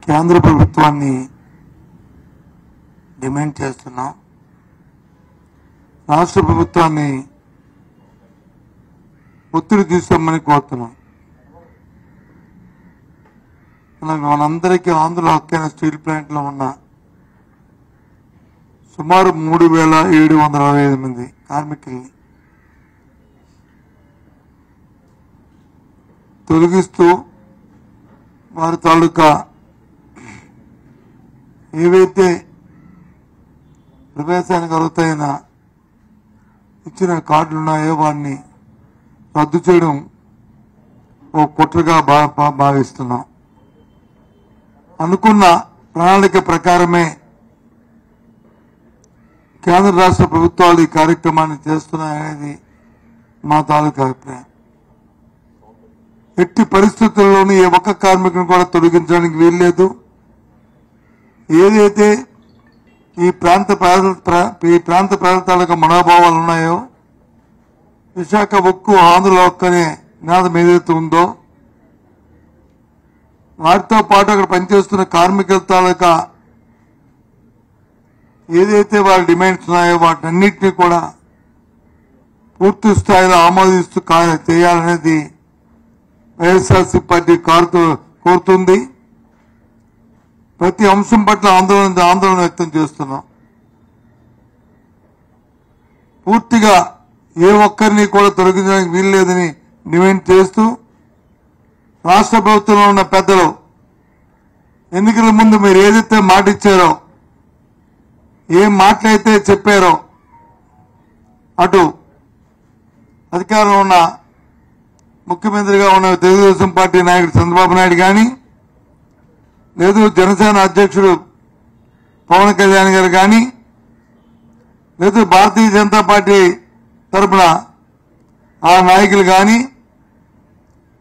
కేంద్ర ప్రభుత్వాన్ని డిమాండ్ చేస్తున్నాం. రాష్ట్ర ప్రభుత్వాన్ని ఒత్తిడి తీసుకోమని కోరుతున్నాం. మనందరికీ ఆంధ్ర హక్కైన స్టీల్ ప్లాంట్లో ఉన్న సుమారు 3,725 మంది కార్మికుల్ని తొలగిస్తూ వారి తాలూకా ఏవైతే ప్రవేశానికి అర్హతైన ఇచ్చిన కార్డులు ఉన్నాయో వాటిని రద్దు చేయడం ఓ కుట్రగా భావిస్తున్నాం. అనుకున్న ప్రణాళిక ప్రకారమే కేంద్ర రాష్ట్ర ప్రభుత్వాలు ఈ కార్యక్రమాన్ని చేస్తున్నాయనేది మా తాలూకా అభిప్రాయం. ఎట్టి పరిస్థితుల్లోనూ ఏ ఒక్క కార్మికుని కూడా తొలగించడానికి వీల్లేదు. ఏదైతే ఈ ప్రాంత ప్రజల తాలూకా మనోభావాలు ఉన్నాయో, విశాఖ ఉక్కు ఆంధ్ర హక్కు అనే నినాదం ఏదైతే ఉందో, వాటితో పాటు అక్కడ పనిచేస్తున్న కార్మికుల తాలూకా ఏదైతే వాళ్ళ డిమాండ్స్ ఉన్నాయో వాటన్నిటినీ కూడా పూర్తి స్థాయిలో ఆమోదిస్తూ చేయాలనేది వైఎస్ఆర్సీ పార్టీ కోరుతుంది. ప్రతి అంశం పట్ల ఆందోళన వ్యక్తం చేస్తున్నాం. పూర్తిగా ఏ ఒక్కరిని కూడా తొలగించడానికి వీల్లేదని డిమాండ్ చేస్తూ రాష్ట్ర ప్రభుత్వంలో ఉన్న పెద్దలు ఎన్నికల ముందు మీరు ఏదైతే మాట ఇచ్చారో, ఏ మాటలైతే చెప్పారో, అటు అధికారంలో ఉన్న ముఖ్యమంత్రిగా ఉన్న తెలుగుదేశం పార్టీ నాయకుడు చంద్రబాబు నాయుడు కానీ, లేదు జనసేన అధ్యక్షుడు పవన్ కళ్యాణ్ గారు కానీ, లేదు భారతీయ జనతా పార్టీ తరఫున ఆ నాయకులు కానీ,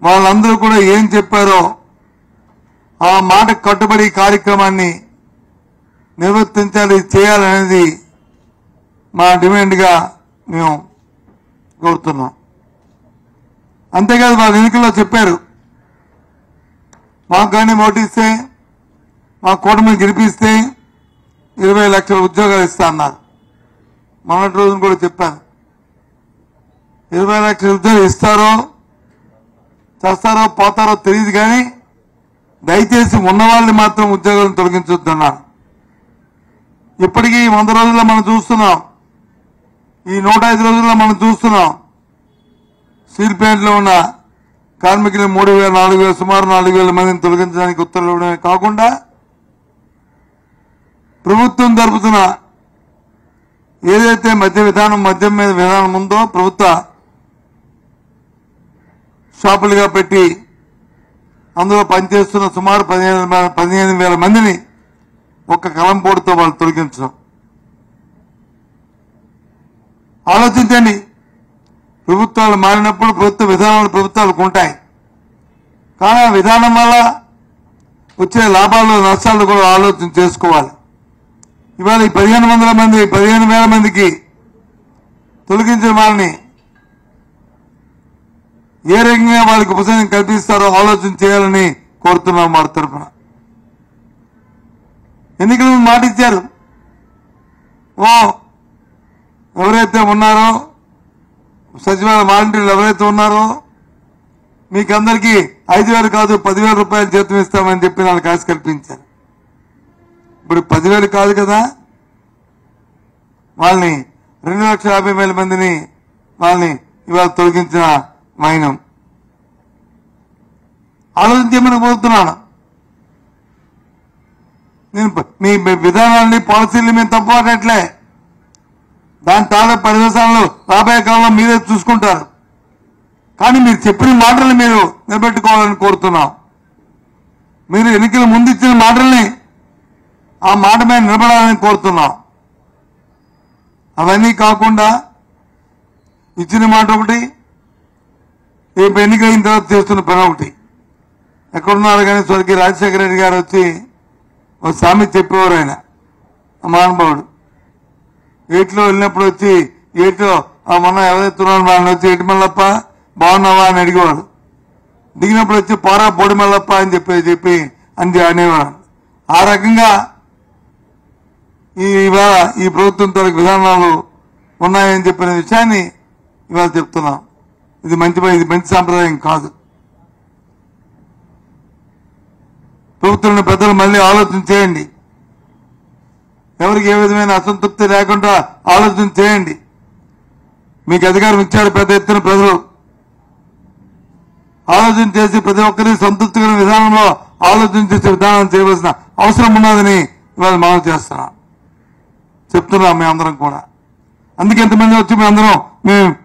వాళ్ళందరూ కూడా ఏం చెప్పారో ఆ మాట కట్టుబడి కార్యక్రమాన్ని నిర్వర్తించాలి, చేయాలనేది మా డిమాండ్గా మేము కోరుతున్నాం. అంతేకాదు, వాళ్ళ ఎన్నికల్లో చెప్పారు, మాకు కానీ ఓటిస్తే, మా కూటమిని గెలిపిస్తే 20 లక్షల ఉద్యోగాలు ఇస్తా అన్నారు. మొన్నటి రోజున కూడా చెప్పాను. 20 లక్షల ఉద్యోగాలు ఇస్తారో చేస్తారో పోతారో తెలియదు, కానీ దయచేసి ఉన్న వాళ్ళని మాత్రం ఉద్యోగాలను తొలగించొద్దన్నారు. ఇప్పటికీ 100 రోజుల్లో మనం చూస్తున్నాం, ఈ 105 రోజుల్లో మనం చూస్తున్నాం, స్టీల్ ప్లాంట్లో ఉన్న కార్మికులు 3,000, 4,000 సుమారు 4,000 మందిని తొలగించడానికి ఉత్తర్వులు ఇవ్వడమే కాకుండా, ప్రభుత్వం జరుపుతున్న ఏదైతే మద్యం మీద విధానం ఉందో, ప్రభుత్వ షాపులుగా పెట్టి అందులో పనిచేస్తున్న సుమారు 15,000 మందిని ఒక్క కలంపోటుతో వాళ్ళు తొలగించడం. ఆలోచించండి, ప్రభుత్వాలు మారినప్పుడు ప్రభుత్వ విధానాలు ప్రభుత్వాలకు ఉంటాయి, కానీ ఆ విధానం వల్ల వచ్చే లాభాలు నష్టాలు కూడా ఆలోచన చేసుకోవాలి. ఇవాళ ఈ 15,000 మందికి తొలగించిన వాళ్ళని ఏ రకంగా వాళ్ళకి ఉపశమనం కల్పిస్తారో ఆలోచన చేయాలని కోరుతున్నాం. వారి తరఫున ఎన్నికల మాట ఇచ్చారు, ఎవరైతే ఉన్నారో సచివాలయ వాలంటీర్లు ఎవరైతే ఉన్నారో మీకందరికీ 5,000 కాదు 10,000 రూపాయలు జీతం ఇస్తామని చెప్పి వాళ్ళకి ఆశ కల్పించారు. ఇప్పుడు 10,000 కాదు కదా, వాళ్ళని 2,50,000 మందిని వాళ్ళని ఇవాళ తొలగించిన మైనం. ఆలోచించమని కోరుతున్నాను. నేను మీ విధానాన్ని పాలసీలు మేము తప్పట్లే, దాని తాలూకా పరివేశాలను రాబోయే కాలంలో మీరే చూసుకుంటారు, కానీ మీరు చెప్పిన మాటల్ని మీరు నిలబెట్టుకోవాలని కోరుతున్నాం. మీరు ఎన్నికల ముందు ఇచ్చిన మాటల్ని ఆ మాట మీద నిలబడాలని కోరుతున్నాం. అవన్నీ కాకుండా ఇచ్చిన మాట ఒకటి, రేపు ఎన్నికైన తర్వాత చేస్తున్న పని ఒకటి. ఎక్కడున్నారు కానీ స్వర్గీయ రాజశేఖర రెడ్డి గారు వచ్చి ఒక సామెత చెప్పేవారు. ఆయన మహానుభావుడు ఏట్లో వెళ్ళినప్పుడు వచ్చి ఏట్లో మొన్న ఎవరైతే ఉన్నారో వాళ్ళని వచ్చి ఏటి మల్లప్ప బాగున్నావా అని అడిగేవాడు. దిగినప్పుడు వచ్చి పోరా బోడి మల్లప్ప అని చెప్పి అనేవాడు. ఆ రకంగా ఇవాళ ఈ ప్రభుత్వం తరగతి విధానాలు ఉన్నాయని చెప్పిన విషయాన్ని ఇవాళ చెప్తున్నాం. ఇది మంచి సాంప్రదాయం కాదు. ప్రభుత్వంలో పెద్దలు మళ్ళీ ఆలోచన చేయండి. ఎవరికి ఏ విధమైన అసంతృప్తి లేకుండా ఆలోచన చేయండి. మీకు అధికారం ఇచ్చారు పెద్ద ఎత్తున ప్రజలు. ఆలోచన చేసి ప్రతి ఒక్కరి సంతృప్తికర విధానంలో ఆలోచన చేసే విధానం చేయవలసిన అవసరం ఉన్నదని ఇవాళ మనం చేస్తున్నాం, చెప్తున్నాం మేమందరం కూడా. అందుకే ఎంతమంది వచ్చి మేమందరం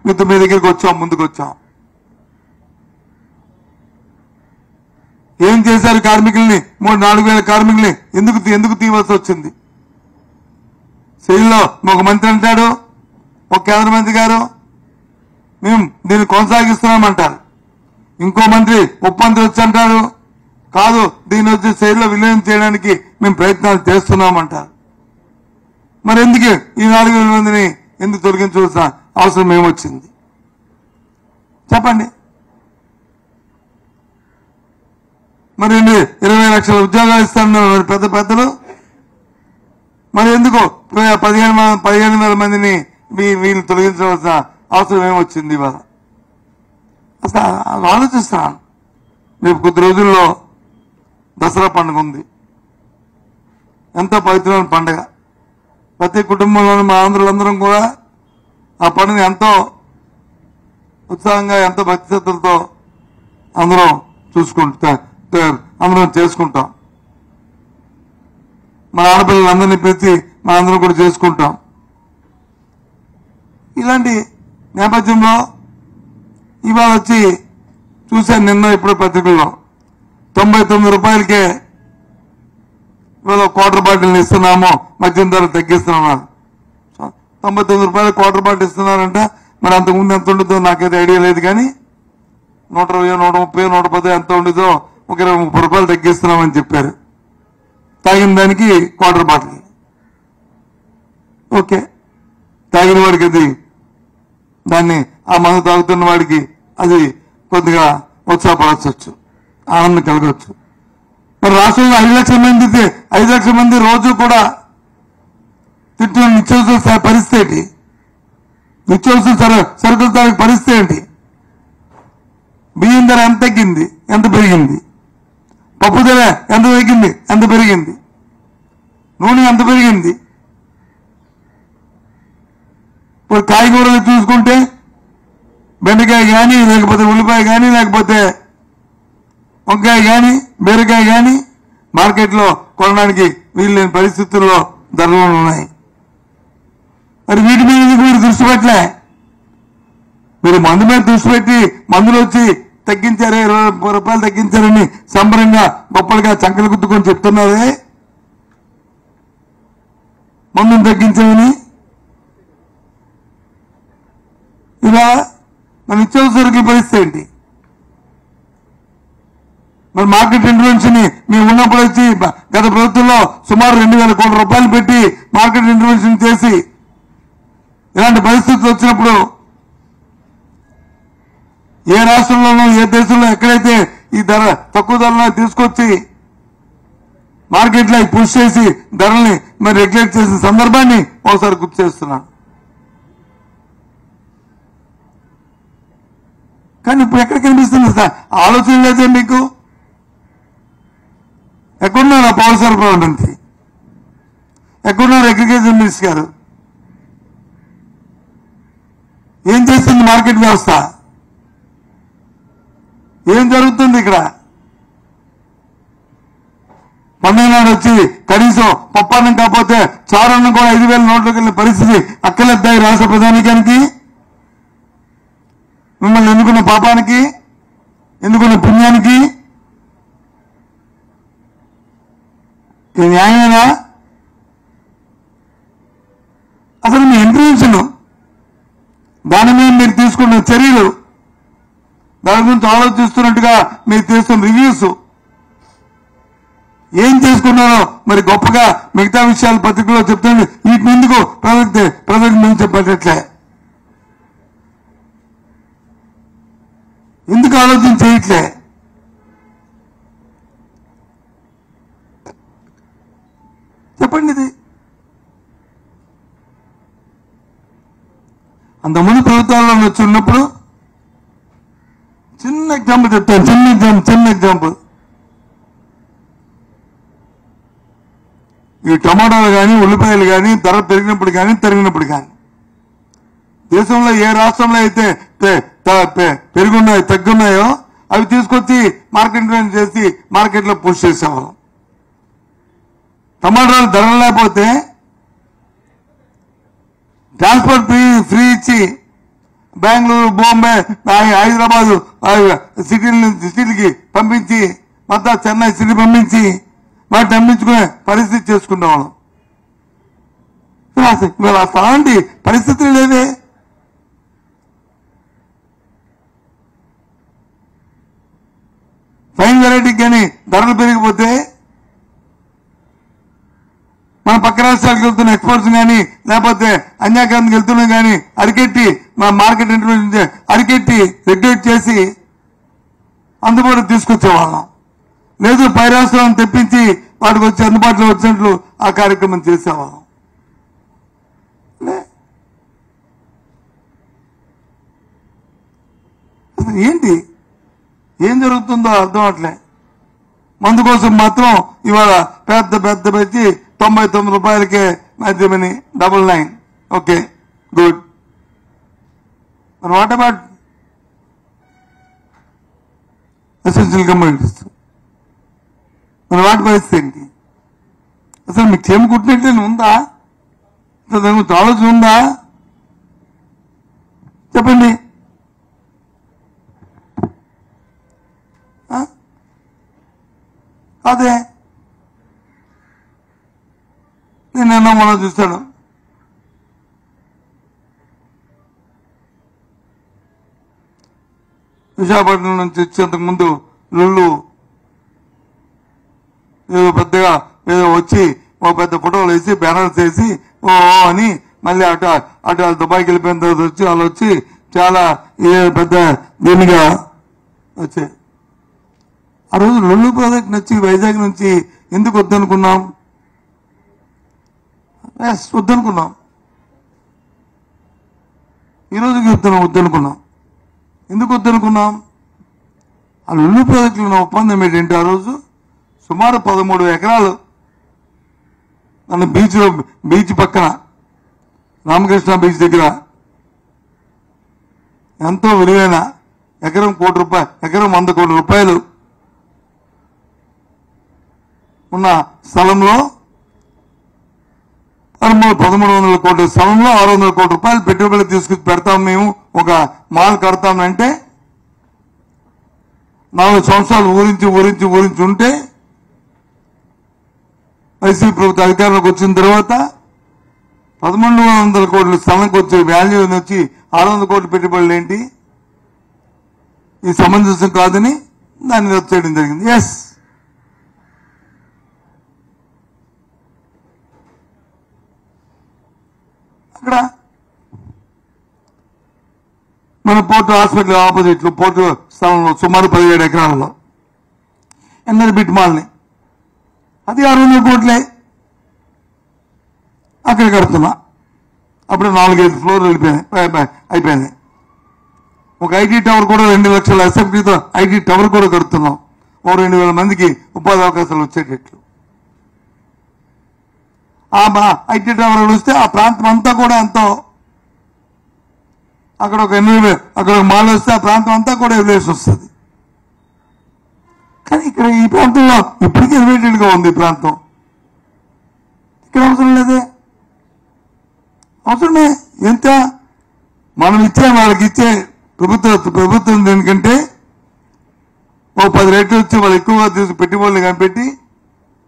మీ దగ్గరికి వచ్చాం, ముందుకు వచ్చాం. ఏం చేశారు కార్మికుల్ని? 3,000-4,000 కార్మికుల్ని ఎందుకు తీయవలసి వచ్చింది? శైలిలో ఒక మంత్రి అంటాడు, ఒక కేంద్ర మంత్రి గారు మేము దీన్ని కొనసాగిస్తున్నామంటారు. ఇంకో మంత్రి ముఖ్యమంత్రి వచ్చి అంటారు కాదు దీన్ని వచ్చి శైలిలో విలీనం చేయడానికి మేము ప్రయత్నాలు చేస్తున్నామంటారు. మరి ఎందుకు ఈ 4,000 మందిని ఎందుకు తొలగించవలసిన అవసరం ఏమొచ్చింది చెప్పండి? మరి 20 లక్షల ఉద్యోగాలు ఇస్తారన్నారు మరి పెద్దలు. మరి ఎందుకు 15,000 మందిని వీళ్ళు తొలగించవలసిన అవసరం ఏమొచ్చింది? ఇవాళ అసలు ఆలోచిస్తున్నాను. రేపు కొద్ది రోజుల్లో దసరా పండుగ ఉంది. ఎంతో పవిత్రమైన పండుగ. ప్రతి కుటుంబంలోని మా ఆంధ్రులందరం కూడా ఆ పండుగ ఎంతో ఉత్సాహంగా ఎంతో భక్తి శ్రద్ధలతో అందరం చేసుకుంటాం. మన ఆడపిల్లలందరినీ పెట్టి మన అందరం కూడా చేసుకుంటాం. ఇలాంటి నేపథ్యంలో ఇవాళ వచ్చి చూశాను నిన్న ఇప్పుడు పత్రికల్లో 99 రూపాయలకే ఇవాళ క్వార్టర్ బాటిల్ని ఇస్తున్నాము, మద్యం ధరలు తగ్గిస్తున్నాము. 99 రూపాయలు క్వార్టర్ బాటిల్ ఇస్తున్నారంట. మరి అంతకుముందు ఎంత ఉండదో నాకైతే ఐడియా లేదు, కానీ 120, 130, 110 ఎంత ఉండదో ఒక 20-30 రూపాయలు తగ్గిస్తున్నామని చెప్పారు తాగిన దానికి క్వార్టర్ బాటిల్. ఓకే, తాగిన వాడికి అది దాన్ని ఆ మందు తాగుతున్న వాడికి అది కొద్దిగా ఉత్సాహపరచవచ్చు, ఆనందం కలగవచ్చు. మరి రాష్ట్రంలో 5 లక్షల మంది 5 లక్షల మంది రోజు కూడా తింటున్న నిత్యావసర పరిస్థితి ఏంటి? నిత్యావసర సరుకుల ధర పరిస్థితి ఏంటి? బియ్యం ధర ఎంత తగ్గింది, ఎంత పెరిగింది? పప్పు ధర ఎంత తగ్గింది, ఎంత పెరిగింది? నూనె ఎంత పెరిగింది? ఇప్పుడు కాయగూరలు చూసుకుంటే బెండకాయ కానీ, లేకపోతే ఉల్లిపాయ కానీ, లేకపోతే వంకాయ కానీ, బీరకాయ కానీ మార్కెట్లో కొనడానికి వీలు లేని పరిస్థితుల్లో ధరలు ఉన్నాయి. మరి వీటి మీద మీరు దృష్టి పెట్టలే. మీరు మందు మీద దృష్టి పెట్టి మందులు వచ్చి తగ్గించారే, 20 రూపాయలు తగ్గించారని సంబరంగా గొప్పలుగా చంకలు గుద్దుకొని చెప్తున్నారే మందును తగ్గించామని. ఇలా మన నిత్యావసర సరుకుల పరిస్థితి ఏంటి? మరి మార్కెట్ ఇంటర్వెన్షన్ మేము ఉన్నప్పుడు వచ్చి గత ప్రభుత్వంలో సుమారు 2,000 కోట్ల రూపాయలు పెట్టి మార్కెట్ ఇంటర్వెన్షన్ చేసి ఇలాంటి పరిస్థితులు వచ్చినప్పుడు ఏ రాష్ట్రంలోనూ ఏ దేశంలో ఎక్కడైతే ఈ ధర తక్కువ ధరలో తీసుకొచ్చి మార్కెట్లో పుష్ చేసి ధరల్ని మరి రెగ్యులేట్ చేసిన సందర్భాన్ని ఒకసారి గుర్తు చేస్తున్నాను. కానీ ఇప్పుడు ఎక్కడ కనిపిస్తుంది సార్? ఆలోచన లేదే మీకు? ఎక్కడున్నారు ఆ పౌర సరఫరాల మంత్రి? ఎక్కడున్నారు అగ్రికల్చర్ మినిస్టర్ గారు? ఏం చేస్తుంది మార్కెట్ వ్యవస్థ? ఏం జరుగుతుంది ఇక్కడ? పండుగ నాడు వచ్చి కనీసం పప్పన్నం కాకపోతే చారన్నం కూడా 5,000 నోట్లోకి వెళ్ళిన పరిస్థితి అక్కలెద్దాయి రాష్ట్ర ప్రధానికానికి. మిమ్మల్ని ఎన్నుకున్న పాపానికి, ఎన్నుకున్న పుణ్యానికి ఇది న్యాయమేనా? అసలు మీ ఇంటర్వ్యూషన్, దాని మీద మీరు తీసుకున్న చర్యలు, దాని గురించి ఆలోచిస్తున్నట్టుగా మీరు చేస్తున్న రివ్యూస్ ఏం చేసుకున్నారో మరి గొప్పగా మిగతా విషయాలు పత్రికలో చెప్తాను. వీటిని ఎందుకు ప్రజలకు మేము చెప్పట్లే? ఎందుకు ఆలోచన చేయట్లే? అంతకుముందు ప్రభుత్వాల్లో వచ్చి ఉన్నప్పుడు చిన్న ఎగ్జాంపుల్ చెప్తాను, చిన్న ఎగ్జాంపుల్. ఈ టమాటాలు కానీ ఉల్లిపాయలు కానీ ధర పెరిగినప్పుడు కానీ తరిగినప్పుడు కానీ దేశంలో ఏ రాష్ట్రంలో అయితే పెరుగున్నాయో తగ్గున్నాయో అవి తీసుకొచ్చి మార్కెట్ చేసి మార్కెట్లో పుష్ చేసేవాళ్ళం. టమాటాలు ధరలు లేకపోతే ట్రాన్స్పోర్ట్ ఫ్రీ ఇచ్చి బెంగళూరు, బాంబే, హైదరాబాదు సిటీకి పంపించి మొత్తం చెన్నై సిటీ పంపించి వాటిని అమ్మించుకునే పరిస్థితి చేసుకునేవాళ్ళం. ఇవాళ అలాంటి పరిస్థితులు లేవే. ఫైన్ వెరైటీకి కానీ ధరలు పెరిగిపోతే మన పక్క రాష్ట్రాలకు వెళ్తున్న ఎక్స్పోర్ట్స్ కానీ లేకపోతే అన్యాక్రాంతికి వెళ్తున్నాం కానీ అరికెట్టి మన మార్కెట్ ఇంటర్వెన్షన్ అరికెట్టి రెగ్యులేట్ చేసి అందుబాటులో తీసుకొచ్చేవాళ్ళం. లేదు పై రాష్ట్రాలను తెప్పించి వాటికి వచ్చి అందుబాటులో వచ్చినట్లు ఆ కార్యక్రమం చేసేవాళ్ళం. ఏంటి ఏం జరుగుతుందో అర్థం అవట్లే. మందు కోసం మాత్రం ఇవాళ పెద్ద పెట్టి 99 రూపాయలకే మద్యమని 99. Okay, good. మరి వాట్ అబౌట్ ఎసెన్షియల్ కమోడిటీస్? మరి వాటి పరిస్థితి ఏంటి? అసలు మీకు చేమ కుట్టినట్లే ఉందా? అసలు దాని గురించి ఆలోచన ఉందా? చెప్పండి. అదే నేను మనం చూస్తాను. విశాఖపట్నం నుంచి వచ్చేంతకు ముందు లొల్లు ఏదో పెద్దగా ఏదో వచ్చి ఓ పెద్ద ఫోటోలు వేసి బ్యానర్స్ వేసి ఓ అని మళ్ళీ అటు దుబాయ్కి వెళ్ళిపోయిన తర్వాత వచ్చి వాళ్ళు వచ్చి చాలా పెద్ద దీనిగా వచ్చాయి. ఆ రోజు లొల్లు ప్రాజెక్ట్ నచ్చి వైజాగ్ నుంచి ఎందుకు వద్దనుకున్నాం? వద్దనుకున్నాం. ఈరోజుకి చెప్తున్నాం వద్దనుకున్నాం. ఎందుకు వద్దనుకున్నాం? ఆ లొల్లు ప్రాజెక్టులో ఉన్న ఒప్పందం ఏంటంటే ఆ రోజు సుమారు 13 ఎకరాలు మన బీచ్ పక్కన రామకృష్ణ బీచ్ దగ్గర ఎంతో విలువైన ఎకరం ₹1 కోటి, ఎకరం ₹100 కోట్ల ఉన్న స్థలంలో 1300 కోట్ల స్థలంలో ₹600 కోట్ల పెట్టుబడులు తీసుకొచ్చి పెడతాం, మేము ఒక మాల్ కడతామంటే 4 సంవత్సరాలు ఊరించి ఉంటే వైసీపీ ప్రభుత్వ అధికారంలోకి వచ్చిన తర్వాత 1100 కోట్ల స్థలంకి వచ్చే వాల్యూ వచ్చి 600 కోట్ల పెట్టుబడులు ఏంటి, ఈ సమంజసం కాదని దాన్ని రద్దు చేయడం జరిగింది. ఎస్, అక్కడ మన పోర్టు హాస్పిటల్ ఆపోజిట్ లో పోర్టు స్థలంలో సుమారు 17 ఎకరాలలో ఎన్నర్ బిట్ మాల్ని అది 600 కోట్లే అక్కడ కడుతున్నా. అప్పుడు 4-5 ఫ్లోర్లు అయిపోయింది. ఒక ఐటీ టవర్ కూడా 2 లక్షల ఎస్ఎఫ్టీతో ఐటీ టవర్ కూడా కడుతున్నాం. ఓ 2000 మందికి ఉపాధి అవకాశాలు వచ్చేటట్లు. ఆ ఐటీ టవర్ వస్తే ఆ ప్రాంతం అంతా కూడా ఎంతో, అక్కడ ఒక మాల్ వస్తే ఆ ప్రాంతం అంతా కూడా ఎలివేషన్ వస్తుంది. కానీ ఇక్కడ ఈ ప్రాంతంలో ఇప్పటికీ ఎలివేటెడ్ గా ఉంది. ఈ ప్రాంతం ఇక్కడ అవసరం లేదే. అవసరమే ఎంత మనం ఇచ్చే వాళ్ళకి ఇచ్చే ప్రభుత్వం దేనికంటే ఓ 10 రేట్లు వచ్చి వాళ్ళు ఎక్కువగా తీసుకు పెట్టుబడులు కనిపెట్టి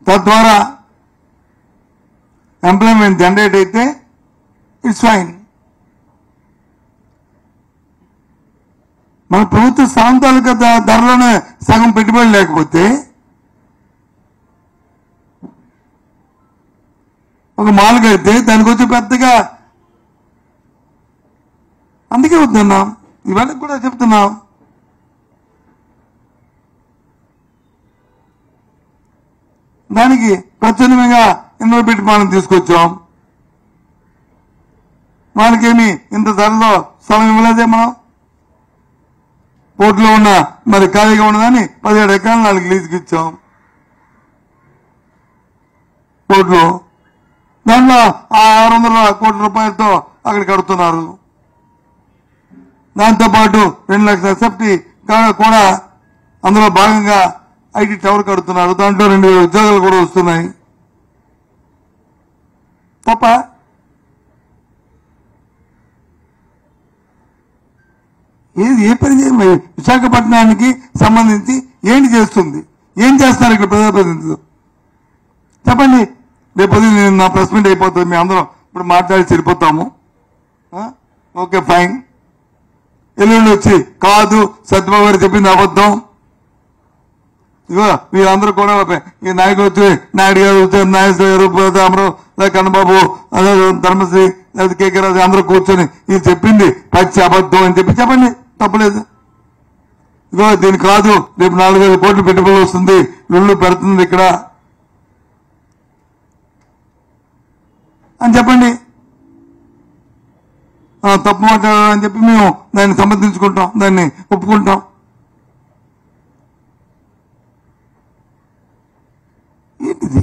తద్వారా ఎంప్లాయ్మెంట్ జనరేట్ అయితే ఇట్స్ ఫైన్. మన ప్రభుత్వ స్థలం తాలూకా ధరలోనే సగం పెట్టుబడి లేకపోతే ఒక మాల్ కడితే దానికి వచ్చి పెద్దగా, అందుకే వద్దన్నాం. ఇవాళ కూడా చెప్తున్నాం. దానికి ప్రత్యామ్నాయంగా ఎన్నో పెట్టి మనం తీసుకొచ్చాం. వాళ్ళకేమి ఇంత ధరలో స్థలం ఇవ్వలేదే మనం. పోర్టులో ఉన్న మరి ఖాళీగా ఉన్నదాన్ని 17 ఎకరాలు వాళ్ళకి లీజుకి ఇచ్చాం పోర్టులో. దాంట్లో ఆ 600 కోట్ల రూపాయలతో అక్కడ కడుతున్నారు. దాంతోపాటు 2 లక్షల ఎస్ఎఫ్టీ కూడా అందులో భాగంగా ఐటీ టవర్ కడుతున్నారు. దాంట్లో 2,000 ఉద్యోగాలు కూడా వస్తున్నాయి. తప్ప ఏ పని విశాఖపట్నానికి సంబంధించి ఏంటి చేస్తుంది, ఏం చేస్తారు ఇక్కడ ప్రజాప్రతినిధులు చెప్పండి. రేపు నేను నా ప్రెస్ మీట్ అయిపోతుంది, మేము అందరం ఇప్పుడు మాట్లాడి సరిపోతాము. Okay fine. ఎల్లుండి వచ్చి కాదు సత్యబాబు గారు చెప్పింది అబద్ధం. ఇగో వీళ్ళందరూ కూడా ఈ నాయకులు వచ్చి నాయుడు గారు నాగేశ్వర గారు రామరావు లేదా కన్నబాబు అదే ధర్మశ్రీ లేదా కేకే రాజు అందరూ కూర్చొని ఇది చెప్పింది పచ్చి అబద్ధం అని చెప్పండి, తప్పలేదు. ఇగో దీని కాదు రేపు 4,000 కోట్లు పెట్టుబడి వస్తుంది, ఇల్లు పెడుతుంది ఇక్కడ అని చెప్పండి. తప్పు మాట్లాడాలని చెప్పి మేము దాన్ని సమర్థించుకుంటాం, దాన్ని ఒప్పుకుంటాం. ఏంటిది?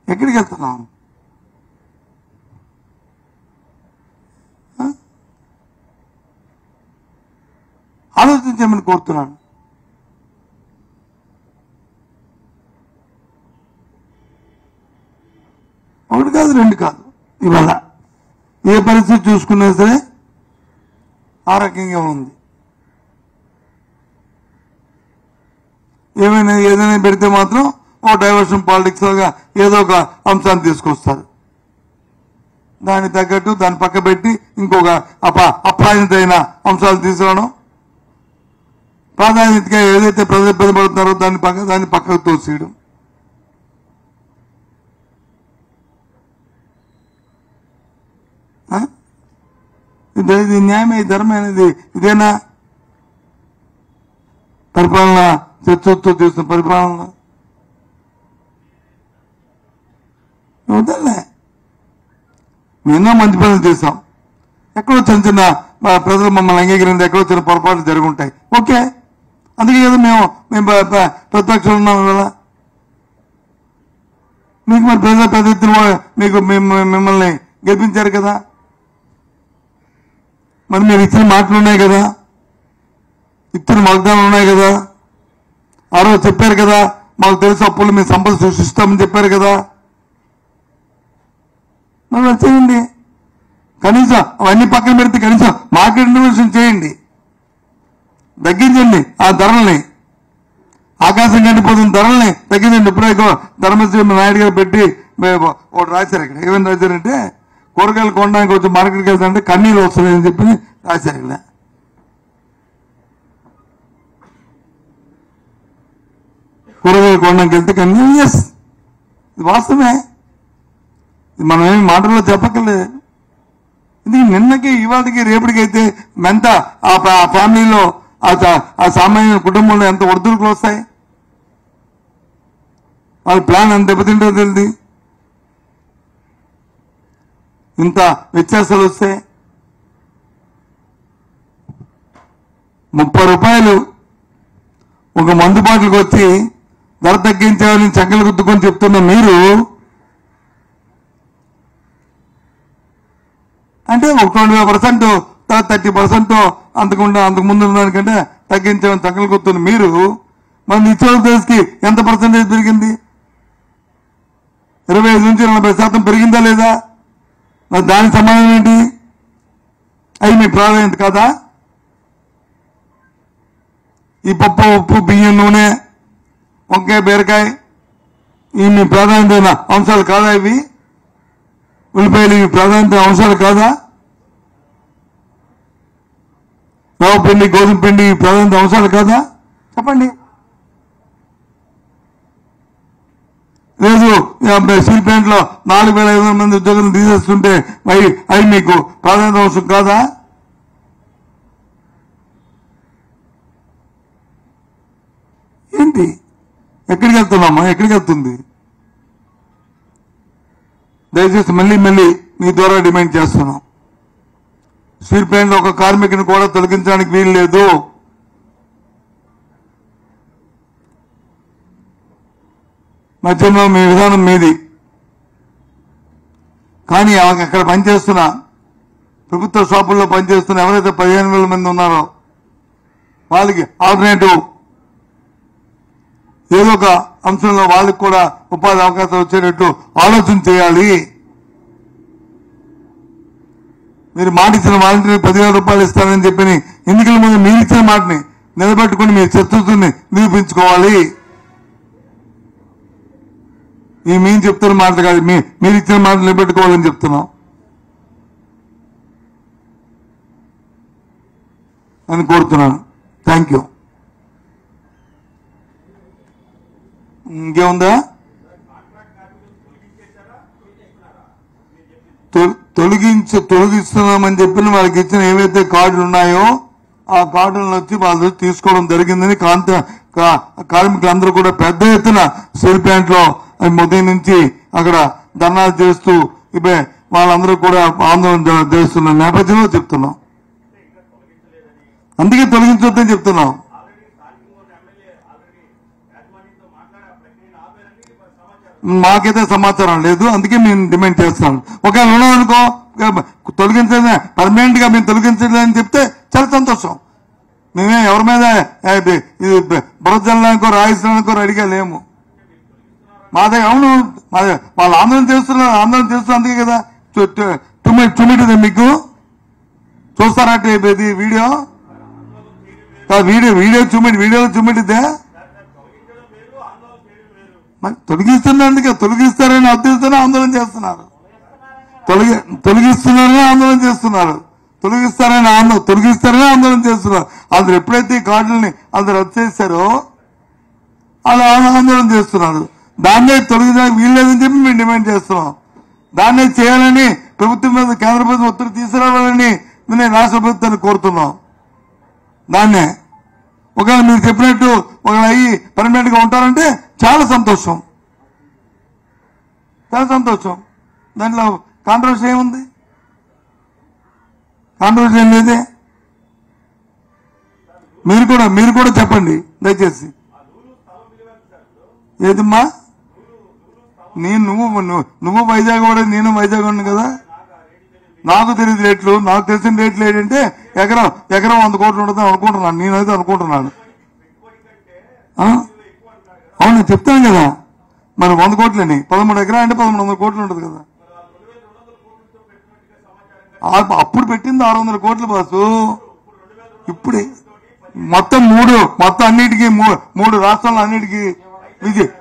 ఎక్కడికి వెళ్తున్నాం? ఆలోచించమని కోరుతున్నాను. ఒకటి కాదు, 2 కాదు. ఇవాళ ఏ పరిస్థితి చూసుకున్నా సరే ఆ రకంగా ఉంది. ఏదైనా పెడితే మాత్రం ఓ డైవర్షన్ పాలిటిక్స్ లాగా ఏదో ఒక అంశాన్ని తీసుకొస్తారు. దాన్ని తగ్గట్టు దాన్ని పక్క పెట్టి ఇంకొక అప్రాధాన్యతైన అంశాలు తీసుకురావడం, ప్రాధాన్యతగా ఏదైతే ప్రజలు ఇబ్బంది పడుతున్నారో దాన్ని పక్కకు తోసేయడం. ఇది న్యాయమే, ధర్మం అనేది ఇదేనా? పరిపాలన చర్చతో చేస్తున్న పరిపాలన వదలే. ఎన్నో మంచి పనులు చేశాం. ఎక్కడో చిన్న చిన్న ప్రజలు మమ్మల్ని అంగీకరింది, ఎక్కడో చిన్న పొరపాట్లు జరుగుంటాయి. ఓకే, అందుకే కదా మేము ప్రతిపక్షంలో ఉన్నాం. కదా మీకు మరి ప్రజల పెద్ద ఎత్తున మీకు మిమ్మల్ని గెలిపించారు కదా, మరి మీరు ఇచ్చిన మాటలు ఉన్నాయి కదా, ఇచ్చిన వాగ్దానాలు ఉన్నాయి కదా. ఆ రోజు చెప్పారు కదా, మాకు తెలిసి అప్పులు మీ సంపద సృష్టిస్తామని చెప్పారు కదా. మరి చేయండి. కనీసం అవన్నీ పక్కన పెడితే కనీసం మార్కెట్ ఇంటర్వెన్షన్ చేయండి, తగ్గించండి ఆ ధరల్ని, ఆకాశం కంటిపోతున్న ధరల్ని తగ్గించండి. ఇప్పుడే ధర్మశ్రీ నాయుడు గారు పెట్టి ఒకటి రాశారు. ఇక్కడ ఏమైనా రాశారంటే కూరగాయలు కొనడానికి వచ్చి మార్కెట్కి వెళ్తారంటే కన్నీళ్ళు వస్తున్నాయని చెప్పి రాశారు. ఇక్కడ కూరగాయలు కొనడానికి వెళ్తే కన్నీళ్ళు. ఎస్, ఇది వాస్తవమే. మనం ఏమి మాటల్లో చెప్పక్కర్లేదు. ఇది నిన్నకి ఇవాళకి రేపటికైతే ఎంత ఆ ఫ్యామిలీలో ఆ సామాన్య కుటుంబంలో ఎంత ఒడిదుడుకులు వస్తాయి, వాళ్ళ ప్లాన్ ఎంత దెబ్బతింటో తెలియదు. ఇంత వ్యత్యాసాలు వస్తాయి. 30 రూపాయలు ఒక మందు బాటిల్కి వచ్చి ధర తగ్గించాలని చక్కలు గుద్దుకొని చెప్తున్న మీరు అంటే ఒక 20% 30% అంతకు ముందు దానికంటే తగ్గించామని చక్కలు గుర్తున్న మీరు మన నిత్యావసర వస్తువులకి ఎంత పర్సెంటేజ్ పెరిగింది? 25 నుంచి 40% పెరిగిందా లేదా? మరి దానికి సమాధానం ఏంటి? అవి మీ ప్రాధాన్యత కాదా? ఈ పప్పు, ఉప్పు, బియ్యం, నూనె, వంకాయ, బీరకాయ ఇవి మీ ప్రాధాన్యత అంశాలు కాదా? ఇవి ఉల్లిపాయలు ఇవి ప్రాధాన్యత అంశాలు కాదా? రవ్వ పిండి, గోధుమ పిండి ఇవి ప్రాధాన్యత అంశాలు కాదా? చెప్పండి. లేదు స్టీల్ ప్లాంట్ లో 4,500 మంది ఉద్యోగులను తీసేస్తుంటే అవి మీకు ప్రాధాన్యత అవసరం కాదా? ఏంటి? ఎక్కడికి వెళ్తున్నామా? ఎక్కడికి వెళ్తుంది? దయచేసి మళ్ళీ మీ ద్వారా డిమాండ్ చేస్తున్నాం. స్టీల్ ప్లాంట్ ఒక కార్మికుని కూడా తొలగించడానికి వీలు లేదు. మధ్యంలో మీ విధానం మీది. కానీ అక్కడ పనిచేస్తున్న ప్రభుత్వ షాపుల్లో పనిచేస్తున్న ఎవరైతే 15,000 మంది ఉన్నారో వాళ్ళకి ఆల్టర్నేటివ్ ఏదో ఒక అంశంలో వాళ్ళకి కూడా ఉపాధి అవకాశం వచ్చేటట్టు ఆలోచన చేయాలి. మీరు మాట ఇచ్చిన వాలంటీర్ 10,000 రూపాయలు ఇస్తానని చెప్పి ఎన్నికల ముందు మీరు ఇచ్చిన మాటని నిలబెట్టుకుని మీ చిత్తశుద్ధిని నిరూపించుకోవాలి. మేము చెప్తున్న మాటలు కాదు, మీరు ఇచ్చిన మాటలు నిలబెట్టుకోవాలని చెప్తున్నాం అని కోరుతున్నాను. Thank you. ఇంకేముందా? తొలగిస్తున్నామని చెప్పిన వాళ్ళకి ఇచ్చిన ఏవైతే కార్డులు ఉన్నాయో ఆ కార్డులను వచ్చి వాళ్ళు తీసుకోవడం జరిగిందని కార్మికులందరూ కూడా పెద్ద ఎత్తున స్టీల్ ప్లాంట్ లో ఉదయం నుంచి అక్కడ ధర్నాలు చేస్తూ వాళ్ళందరూ కూడా ఆందోళన చేస్తున్న నేపథ్యంలో చెప్తున్నాం. అందుకే తొలగించొద్దని చెప్తున్నాం. మాకైతే సమాచారం లేదు, అందుకే మేము డిమాండ్ చేస్తున్నాం. ఒకవేళ ఉన్నామనుకో తొలగించలే పర్మనెంట్ గా మేము తొలగించలేదని చెప్తే చాలా సంతోషం. మేమే ఎవరి మీద బురద జల్లడానికో రాయిస్తానికో రెడీగా లేము. మా దగ్గర అవును వాళ్ళు ఆందోళన చేస్తున్నారు అందుకే కదా చూమిటిదే మీకు చూస్తారా వీడియో వీడియోలో చూమిటిదే తొలగిస్తున్నందుకే తొలగిస్తారని అర్థిస్తూనే ఆందోళన చేస్తున్నారు. తొలగిస్తున్నారని ఆందోళన చేస్తున్నారు. తొలగిస్తారని ఆందోళన చేస్తున్నారు. అందరు ఎప్పుడైతే ఈ కార్డులని అందరు రద్దు చేశారో అలా ఆందోళన చేస్తున్నారు. దాన్నే తొలగించడానికి వీల్లేదని చెప్పి మేము డిమాండ్ చేస్తున్నాం. దాన్నే చేయాలని ప్రభుత్వం మీద కేంద్ర ప్రభుత్వం ఒత్తిడి తీసుకురావాలని నేను రాష్ట్ర ప్రభుత్వాన్ని కోరుతున్నాం. దాన్నే ఒకవేళ మీరు చెప్పినట్టు ఒకవేళ అయ్యి పర్మనెంట్ గా ఉంటారంటే చాలా సంతోషం. దాంట్లో కాంట్రవర్సీ ఏముంది? కాంట్రవర్సీ ఏం లేదే. మీరు కూడా చెప్పండి దయచేసి. ఏదమ్మా నువ్వు వైజాగ్ కూడా నేను వైజాగ్ ఉన్నాను కదా. నాకు తెలియదు రేట్లు. నాకు తెలిసిన రేట్లు ఏంటంటే ఎకరం 100 కోట్లు ఉంటుంది అనుకుంటున్నాను. నేనైతే అనుకుంటున్నాను. అవును చెప్తాను కదా. మరి 100 కోట్లని 13 ఎకరా అంటే 1300 కోట్లు ఉంటుంది కదా. అప్పుడు పెట్టింది 600 కోట్లు బాసు. ఇప్పుడే మొత్తం అన్నిటికీ 3 రాష్ట్రాల్లో అన్నిటికీ విజయ్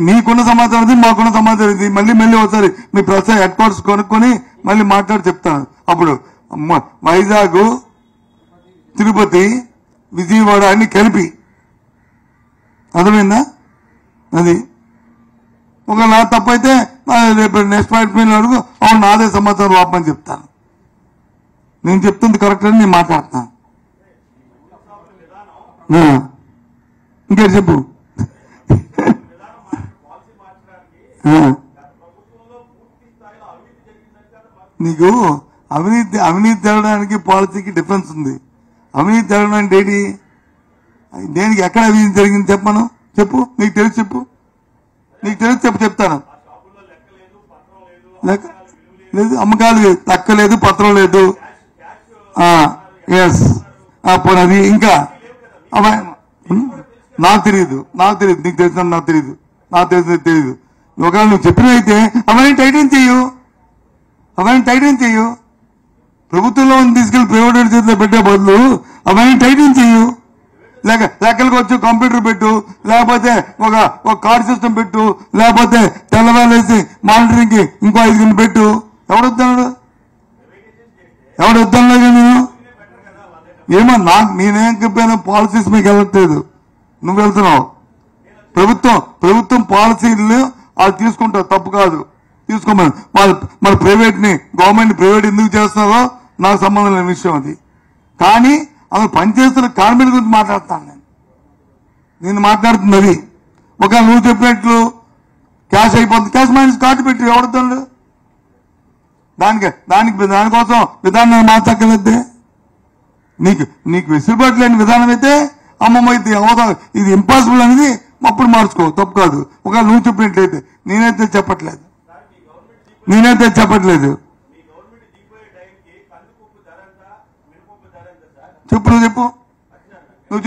నీకున్న సమాచారం ఇది, మాకున్న సమాచారం ఇది. మళ్ళీ ఒకసారి మీ ప్రెస్ హెడ్ క్వార్టర్స్ కొనుక్కొని మళ్ళీ మాట్లాడి చెప్తాను. అప్పుడు వైజాగ్, తిరుపతి, విజయవాడ అన్ని కలిపి అర్థమైందా? అది ఒకవేళ నా తప్పైతే రేపు నెక్స్ట్ పాయింట్ మీద అడుగు. అవును నాదే సమాచారం వాపని చెప్తాను. నేను చెప్తుంది కరెక్ట్ అని నేను మాట్లాడతాను. ఇంకే చెప్పు. నీకు అవినీతి జరగడానికి పాలసీకి డిఫరెన్స్ ఉంది. అవినీతి జరగడం అంటే ఏంటి? దేనికి ఎక్కడ అవినీతి జరిగింది చెప్పను. చెప్పు. నీకు తెలిసి చెప్పు. చెప్తాను. లేదు అమ్మకాలు లెక్క లేదు, పత్రం లేదు. ఎస్ పోనీ ఇంకా నాకు తెలియదు. నీకు తెలిసిన నాకు తెలియదు. ఒకవేళ నువ్వు చెప్పినైతే అవన్నీ టైటిల్ చెయ్యు. ప్రభుత్వంలో తీసుకెళ్లి ప్రైవేట్ చేతిలో పెట్టే బదులు అవన్నీ టైటిల్ చెయ్యు. లెక్కలకు వచ్చి కంప్యూటర్ పెట్టు, లేకపోతే ఒక కార్డ్ సిస్టమ్ పెట్టు, లేకపోతే తెల్లవారేసి మానిటరింగ్ కి ఇంకో 5 పెట్టు. ఎవడొద్దాడు నేను ఏమో నేనేం చెప్పాను. పాలసీస్ మీకు వెళ్ళట్లేదు, నువ్వు వెళ్తున్నావు. ప్రభుత్వం పాలసీలు వాళ్ళు తీసుకుంటారు, తప్పు కాదు, తీసుకోమని. మన ప్రైవేట్ ని గవర్నమెంట్ ప్రైవేట్ ఎందుకు చేస్తున్నారో నాకు సంబంధం లేని విషయం అది. కానీ అసలు పనిచేస్తున్న కార్మికుల గురించి మాట్లాడతాను నేను మాట్లాడుతుంది అది. ఒకవేళ నువ్వు చెప్పినట్లు క్యాష్ అయిపోతుంది, క్యాష్ మైనస్ కార్డు పెట్టి ఎవడతాడు? దానికోసం విధానాన్ని మార్చక్కర్లేదే. నీకు వెసులుబాటు లేని విధానం అయితే అమ్మమ్మ ఇది అవదా ఇది ఇంపాసిబుల్ అనేది అప్పుడు మార్చుకో, తప్పు కాదు. ఒకవేళ నువ్వు చెప్పినట్లయితే నేనైతే చెప్పట్లేదు. చెప్పు నువ్వు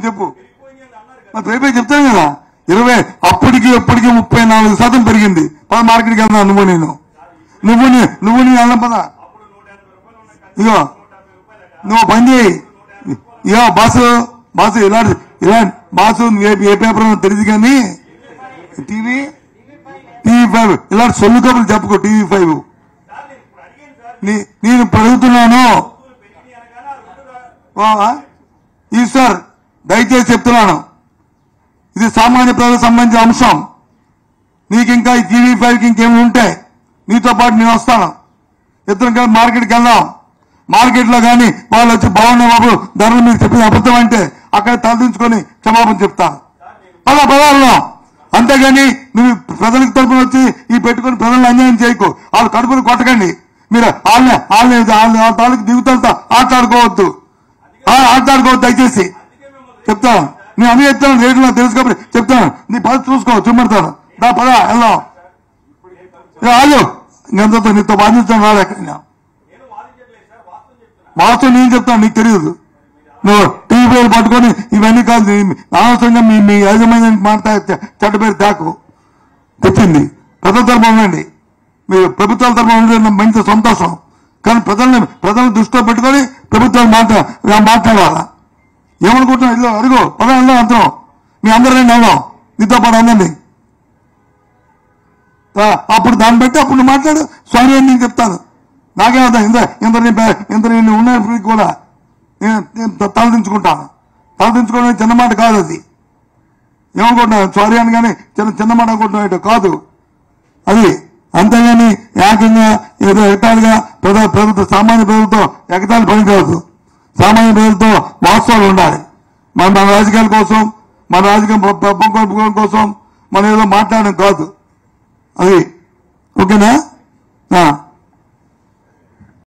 చెప్పు రేపే చెప్తాను కదా. 20 అప్పటికి 34% పెరిగింది. పద మార్కెట్కి వెళ్దా నువ్వు నీ అన్నం పద. ఇగో నువ్వు పని చేయి. ఇగో బాసు ఇలాంటి బాసు ఏ పేపర్ తెలియదు కానీ TV5 ఇలాంటి సొల్లు కబుర్లు చెప్పుకో. TV5 నేను అడుగుతున్నాను ఈశ్వర్, దయచేసి చెప్తున్నాను, ఇది సామాన్య ప్రజలకు సంబంధించిన అంశం. నీకు ఇంకా ఈ TV5కి ఇంకేమి ఉంటాయి, నీతో పాటు నేను వస్తాను. ఇద్దరం కలిసి మార్కెట్కి వెళ్దాం. మార్కెట్లో కానీ వాళ్ళు వచ్చి బాగున్నాయి బాబు ధరలు మీరు చెప్పిన అబద్ధం అంటే అక్కడ తలదించుకొని క్షమాపణ చెప్తాను. పదార్థం అంతేగాని నువ్వు ప్రజలకు తరపున వచ్చి ఈ పెట్టుకుని ప్రజలను అన్యాయం చేయకు. వాళ్ళు కడుపును కొట్టకండి. మీరు వాళ్ళ తాలూకు జీవితాలతో ఆటలాడుకోవద్దు దయచేసి చెప్తాను. నేను అన్ని చెప్తాను, రేట్లు నాకు తెలుసు కాబట్టి చెప్తాను. నీ పది చూసుకో, చూపెడతాను. పదా వెళ్దాం. ఆగు, ఇంకంతతో నీతో బాధించాను రాడు. ఎక్కడ వాస్తవం నేను చెప్తాను, నీకు తెలియదు. నువ్వు TV పట్టుకొని ఇవన్నీ కాదు, అనవసరంగా మీ యాజమాన్యానికి మాట్లాడే చెడ్డ పేరు తెచ్చింది. ప్రజల తరపున ఉండండి, మీరు ప్రభుత్వాల తరపున ఉండడం మంచి సంతోషం. కానీ ప్రజలను దృష్టిలో పెట్టుకొని ప్రభుత్వాలు మాట్లాడాలా. ఏమనుకుంటున్నావు? ఇల్లు అడుగు పద వెళ్దాం. అంతరం మీ అందరూ వెళ్దాం, నీతో పాటు అందండి. అప్పుడు దాన్ని బట్టి అప్పుడు మాట్లాడు. స్వామి అని నేను చెప్తాను. నాకేమవుతా ఇంత నేను ఉన్నప్పటికీ కూడా నేను తలదించుకోవడం చిన్న మాట కాదు. అది ఏమనుకుంటున్నా సారీ అని కానీ చిన్న మాట అనుకుంటున్నా కాదు అది. అంతేగాని ఏకంగా ఏదో ఎగతాళిగా ప్రభుత్వం సామాన్య ప్రభుత్వం ఎగతాళి పని కాదు. సామాన్య ప్రభుత్వం వాస్తవాలు ఉండాలి. మన రాజకీయాల కోసం, మన రాజకీయ కోసం మనం ఏదో మాట్లాడడం కాదు అది. ఓకేనా?